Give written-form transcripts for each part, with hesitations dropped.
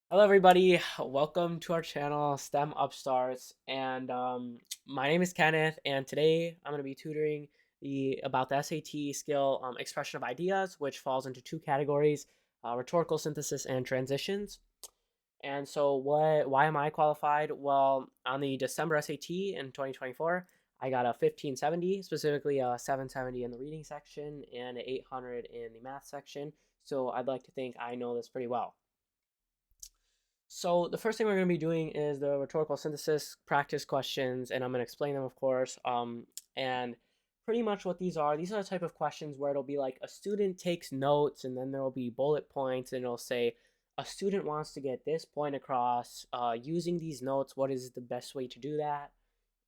Hello, everybody. Welcome to our channel, STEM Upstarts. And my name is Kenneth, and today I'm going to be tutoring about the SAT skill expression of ideas, which falls into two categories: rhetorical synthesis and transitions. And so, why am I qualified? Well, on the December SAT in 2024, I got a 1570, specifically a 770 in the reading section and an 800 in the math section. So I'd like to think I know this pretty well. So the first thing we're going to be doing is the rhetorical synthesis practice questions, and I'm going to explain them, of course. And pretty much what these are the type of questions where it'll be like a student takes notes, and then there will be bullet points, and it'll say a student wants to get this point across using these notes. What is the best way to do that,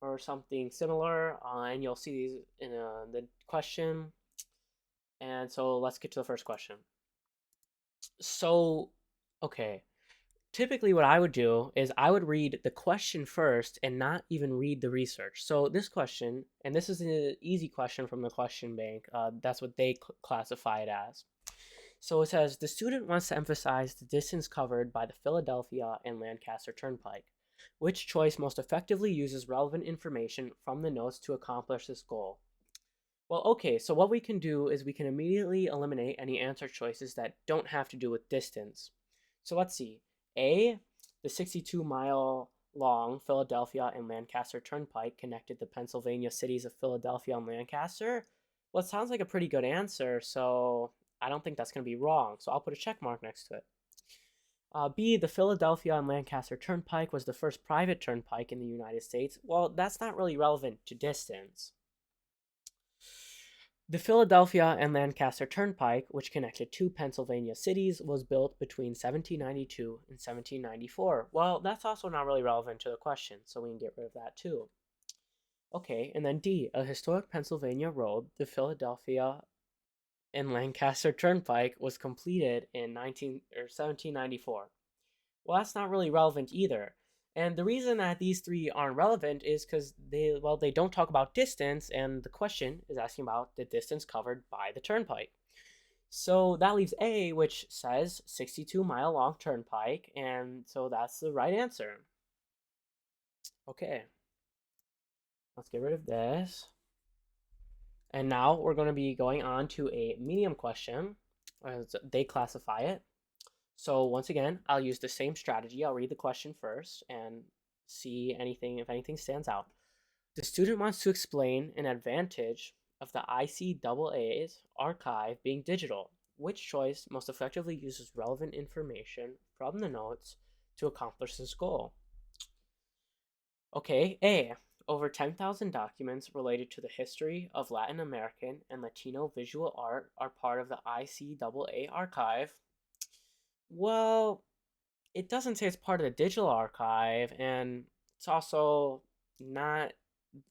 or something similar? And you'll see these in the question. And so let's get to the first question. So, okay. Typically what I would do is I would read the question first and not even read the research. So this question, and this is an easy question from the question bank, that's what they classify it as. So it says the student wants to emphasize the distance covered by the Philadelphia and Lancaster Turnpike. Which choice most effectively uses relevant information from the notes to accomplish this goal? Well, okay, so what we can do is we can immediately eliminate any answer choices that don't have to do with distance. So let's see. A, the 62-mile long Philadelphia and Lancaster Turnpike connected the Pennsylvania cities of Philadelphia and Lancaster. Well, it sounds like a pretty good answer, so I don't think that's going to be wrong. So I'll put a check mark next to it. B, the Philadelphia and Lancaster Turnpike was the first private turnpike in the United States. Well, that's not really relevant to distance. The Philadelphia and Lancaster Turnpike, which connected two Pennsylvania cities, was built between 1792 and 1794. Well, that's also not really relevant to the question, so we can get rid of that too. Okay, and then D, a historic Pennsylvania road, the Philadelphia and Lancaster Turnpike, was completed in 1794. Well, that's not really relevant either. And the reason that these three aren't relevant is because they don't talk about distance, and the question is asking about the distance covered by the turnpike. So that leaves A, which says 62-mile long turnpike, and so that's the right answer. Okay, let's get rid of this. And now we're going to be going on to a medium question, as they classify it. So once again, I'll use the same strategy. I'll read the question first and see if anything stands out. The student wants to explain an advantage of the ICAA's archive being digital. Which choice most effectively uses relevant information from the notes to accomplish this goal? Okay, A. Over 10,000 documents related to the history of Latin American and Latino visual art are part of the ICAA archive. Well, it doesn't say it's part of the digital archive, and it's also not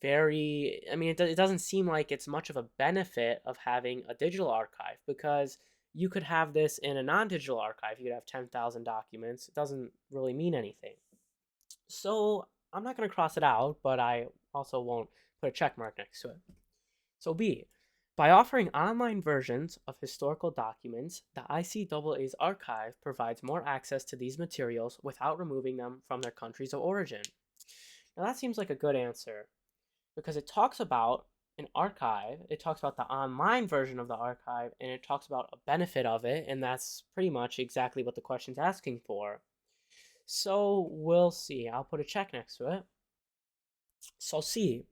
very, I mean, it doesn't seem like it's much of a benefit of having a digital archive, because you could have this in a non-digital archive. You could have 10,000 documents. It doesn't really mean anything. So I'm not going to cross it out, but I also won't put a check mark next to it. So B, by offering online versions of historical documents, the ICAA's archive provides more access to these materials without removing them from their countries of origin. Now that seems like a good answer because it talks about an archive, it talks about the online version of the archive, and it talks about a benefit of it, and that's pretty much exactly what the question's asking for. So we'll see. I'll put a check next to it. So C,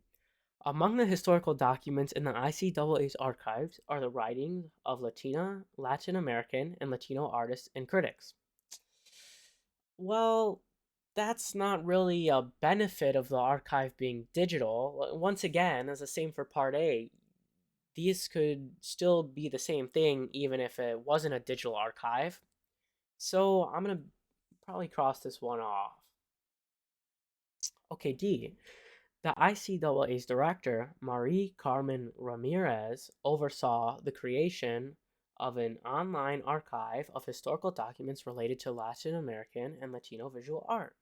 among the historical documents in the ICAA's archives are the writings of Latin American, and Latino artists and critics. Well, that's not really a benefit of the archive being digital. Once again, as the same for part A, these could still be the same thing even if it wasn't a digital archive. So I'm going to probably cross this one off. Okay, D. The ICAA's director, Marie Carmen Ramirez, oversaw the creation of an online archive of historical documents related to Latin American and Latino visual art.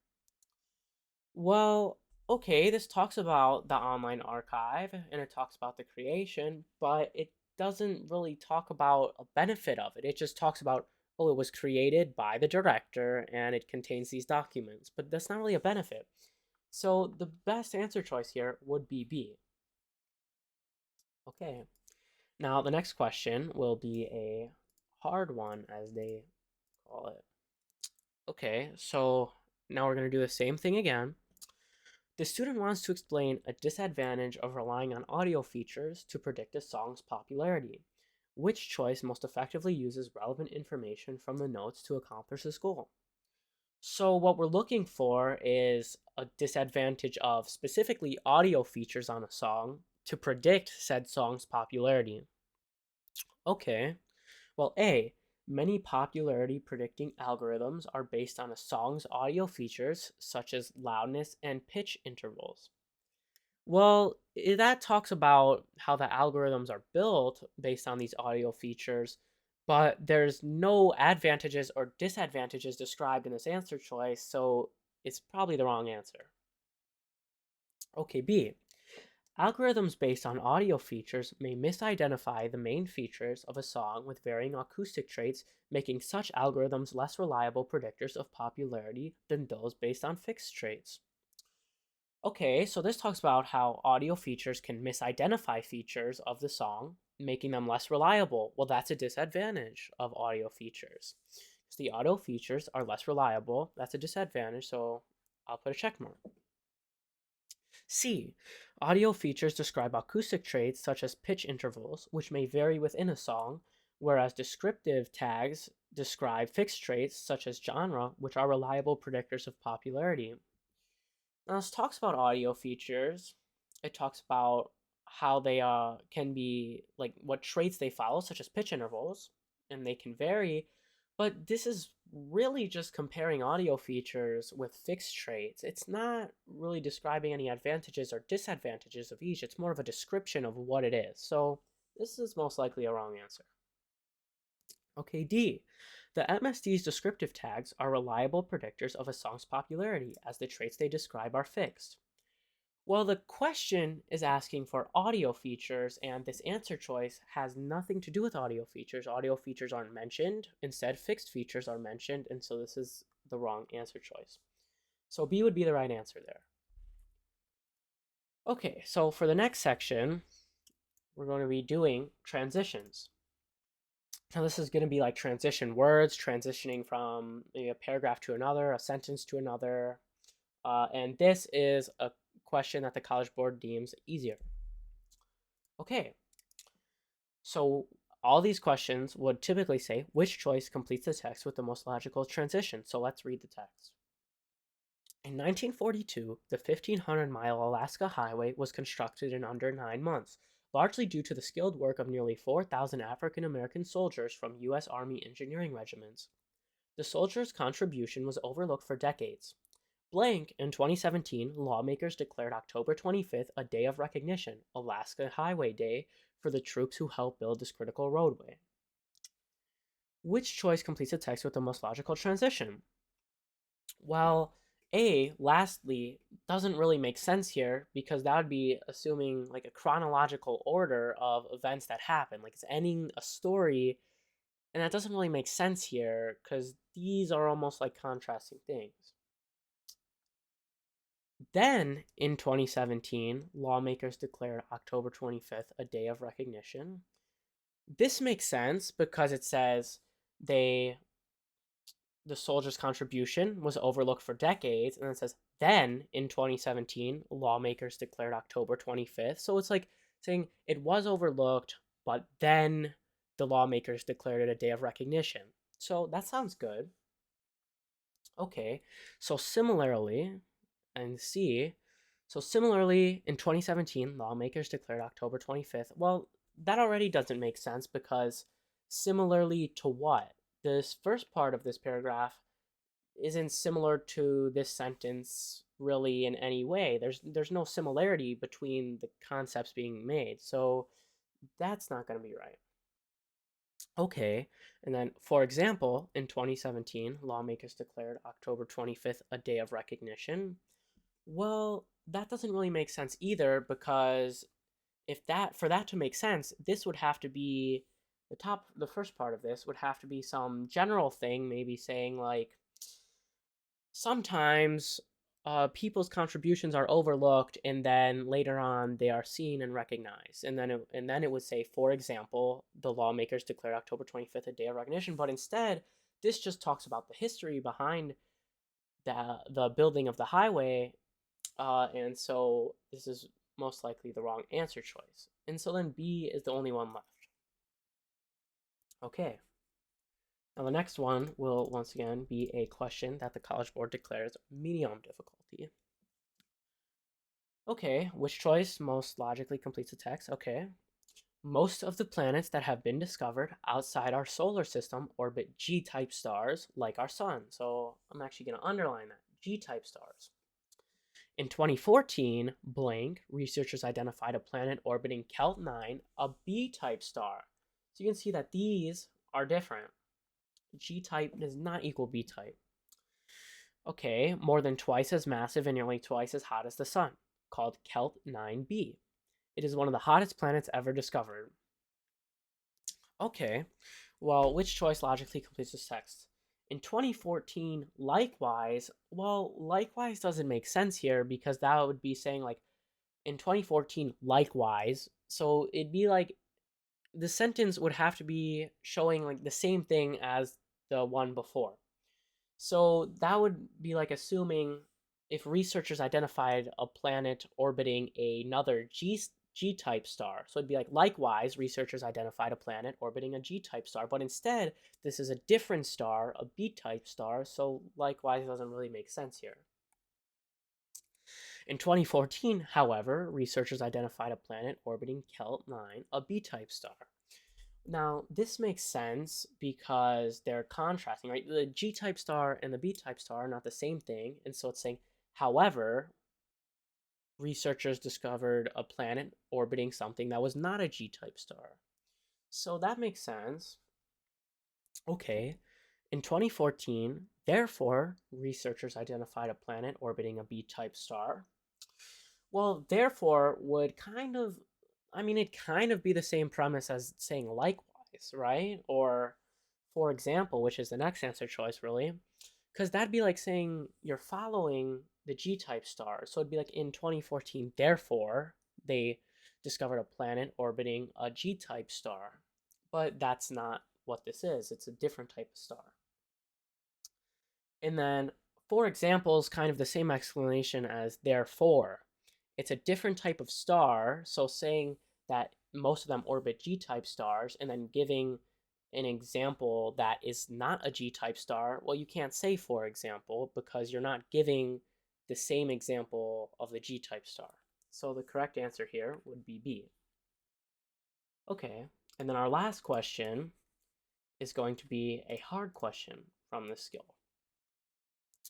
Well, okay, this talks about the online archive and it talks about the creation, but it doesn't really talk about a benefit of it. It just talks about oh, it was created by the director and it contains these documents, but that's not really a benefit. So the best answer choice here would be B. Okay, now the next question will be a hard one, as they call it. Okay, so now we're going to do the same thing again. The student wants to explain a disadvantage of relying on audio features to predict a song's popularity. Which choice most effectively uses relevant information from the notes to accomplish this goal? So, what we're looking for is a disadvantage of specifically audio features on a song to predict said song's popularity. Okay, well, A, many popularity predicting algorithms are based on a song's audio features, such as loudness and pitch intervals. Well, that talks about how the algorithms are built based on these audio features, but there's no advantages or disadvantages described in this answer choice, so it's probably the wrong answer. Okay, B. Algorithms based on audio features may misidentify the main features of a song with varying acoustic traits, making such algorithms less reliable predictors of popularity than those based on fixed traits. Okay, so this talks about how audio features can misidentify features of the song, making them less reliable. Well, that's a disadvantage of audio features. Because the audio features are less reliable, that's a disadvantage, so I'll put a check mark. C. Audio features describe acoustic traits such as pitch intervals, which may vary within a song, whereas descriptive tags describe fixed traits such as genre, which are reliable predictors of popularity. Now, this talks about audio features. It talks about how they can be like what traits they follow, such as pitch intervals, and they can vary. But this is really just comparing audio features with fixed traits. It's not really describing any advantages or disadvantages of each. It's more of a description of what it is. So this is most likely a wrong answer. Okay, D. The MSD's descriptive tags are reliable predictors of a song's popularity, as the traits they describe are fixed. Well, the question is asking for audio features, and this answer choice has nothing to do with audio features. Audio features aren't mentioned. Instead, fixed features are mentioned, and so this is the wrong answer choice. So B would be the right answer there. Okay, so for the next section, we're going to be doing transitions. Now this is going to be like transition words, transitioning from maybe a paragraph to another, a sentence to another. And this is a question that the College Board deems easier. Okay, so all these questions would typically say, which choice completes the text with the most logical transition? So let's read the text. In 1942, the 1,500-mile Alaska Highway was constructed in under 9 months, largely due to the skilled work of nearly 4,000 African American soldiers from U.S. Army engineering regiments. The soldiers' contribution was overlooked for decades. Blank, in 2017, lawmakers declared October 25th a day of recognition, Alaska Highway Day, for the troops who helped build this critical roadway. Which choice completes the text with the most logical transition? Well, A, lastly, doesn't really make sense here because that would be assuming like a chronological order of events that happen. Like it's ending a story, and that doesn't really make sense here because these are almost like contrasting things. Then, in 2017, lawmakers declared October 25th a day of recognition. This makes sense because it says they the soldiers' contribution was overlooked for decades, and it says then in 2017, lawmakers declared October 25th. So it's like saying it was overlooked, but then the lawmakers declared it a day of recognition. So that sounds good. Okay, so similarly, and C, so similarly in 2017, lawmakers declared October 25th. Well, that already doesn't make sense because similarly to what? This first part of this paragraph isn't similar to this sentence really in any way. There's no similarity between the concepts being made. So that's not going to be right. Okay, and then for example, in 2017, lawmakers declared October 25th a day of recognition. Well, that doesn't really make sense either because if that for that to make sense, this would have to be The first part of this would have to be some general thing, maybe saying like sometimes people's contributions are overlooked and then later on they are seen and recognized. And then it would say, for example, the lawmakers declared October 25th a day of recognition, but instead this just talks about the history behind the building of the highway, and so this is most likely the wrong answer choice. And so then B is the only one left. Okay. Now the next one will once again be a question that the College Board declares medium difficulty. Okay, which choice most logically completes the text? Okay. Most of the planets that have been discovered outside our solar system orbit G-type stars like our sun. So I'm actually going to underline that. G-type stars. In 2014, blank, researchers identified a planet orbiting Kelt 9, a B-type star. So you can see that these are different. G-type does not equal B-type. Okay, more than twice as massive and nearly twice as hot as the sun, called Kelt 9b. It is one of the hottest planets ever discovered. Okay, well, which choice logically completes this text? In 2014, likewise, well, likewise doesn't make sense here because that would be saying like in 2014, likewise. So it'd be like the sentence would have to be showing like the same thing as the one before. So that would be like assuming if researchers identified a planet orbiting another G-type star. So it'd be like, likewise, researchers identified a planet orbiting a G-type star. But instead, this is a different star, a B-type star. So likewise doesn't really make sense here. In 2014, however, researchers identified a planet orbiting Kelt 9, a B-type star. Now, this makes sense because they're contrasting, right? The G-type star and the B-type star are not the same thing, and so it's saying, however, researchers discovered a planet orbiting something that was not a G-type star. So that makes sense. Okay, in 2014, therefore, researchers identified a planet orbiting a B-type star. Well, therefore would kind of, I mean, it'd kind of be the same premise as saying likewise, right? Or, for example, which is the next answer choice, really. Because that'd be like saying you're following the G type star. So it'd be like in 2014, therefore, they discovered a planet orbiting a G type star. But that's not what this is, it's a different type of star. And then, for example, is kind of the same explanation as therefore. It's a different type of star, so saying that most of them orbit G-type stars and then giving an example that is not a G-type star, well, you can't say for example because you're not giving the same example of the G-type star. So the correct answer here would be B. Okay, and then our last question is going to be a hard question from this skill.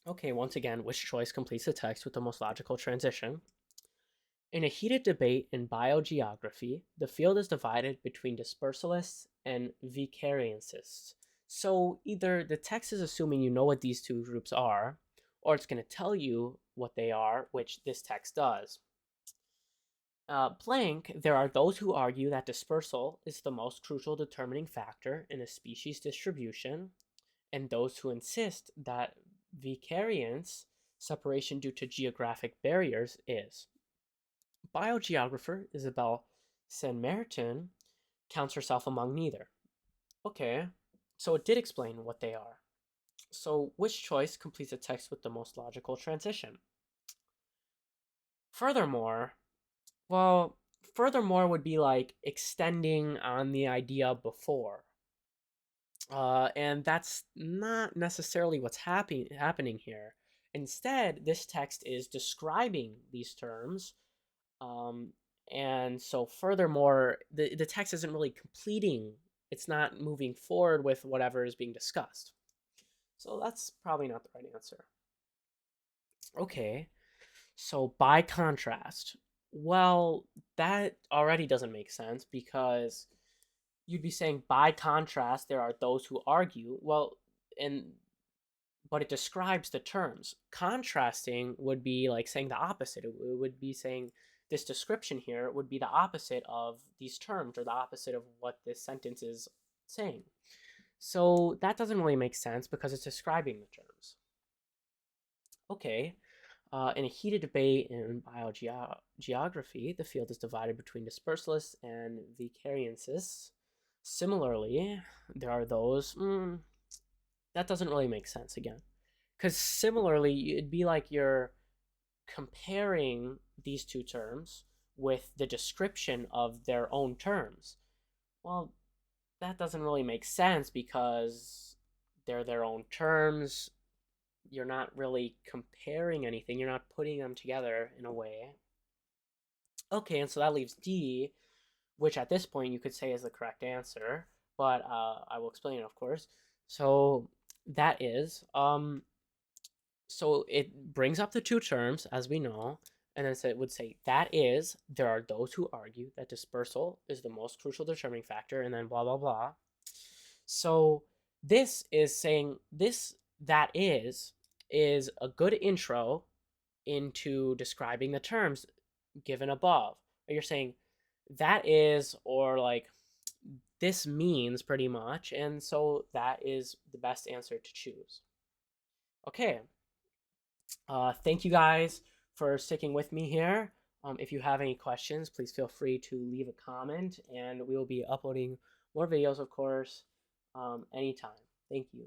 Okay, once again, which choice completes the text with the most logical transition? In a heated debate in biogeography, the field is divided between dispersalists and vicariancists. So either the text is assuming you know what these two groups are, or it's going to tell you what they are, which this text does. Blank, there are those who argue that dispersal is the most crucial determining factor in a species distribution, and those who insist that vicariance, separation due to geographic barriers, is. Biogeographer Isabelle Saint-Martin counts herself among neither. Okay, so it did explain what they are. So which choice completes a text with the most logical transition? Furthermore, well, furthermore would be like extending on the idea before. And that's not necessarily what's happening here. Instead, this text is describing these terms. Um, and so, furthermore, the text isn't really completing, it's not moving forward with whatever is being discussed. So, that's probably not the right answer. Okay, so by contrast, well, that already doesn't make sense because you'd be saying by contrast there are those who argue, well, and but it describes the terms. Contrasting would be like saying the opposite. It would be saying this description here would be the opposite of these terms or the opposite of what this sentence is saying. So that doesn't really make sense because it's describing the terms. Okay, in a heated debate in biogeography, the field is divided between dispersalists and vicariantists. Similarly, there are those. That doesn't really make sense again. Because similarly, it'd be like you're comparing these two terms with the description of their own terms. Well, that doesn't really make sense because they're their own terms. You're not really comparing anything, you're not putting them together in a way. Okay, and so that leaves D, which at this point you could say is the correct answer, but I will explain it, of course. So that is, so it brings up the two terms, as we know, and then it would say, that is, there are those who argue that dispersal is the most crucial determining factor, and then blah, blah, blah. So this is saying, that is a good intro into describing the terms given above. You're saying, that is, or like, this means pretty much, and so that is the best answer to choose. Okay, thank you guys for sticking with me here. If you have any questions, please feel free to leave a comment, and we will be uploading more videos, of course, anytime. Thank you.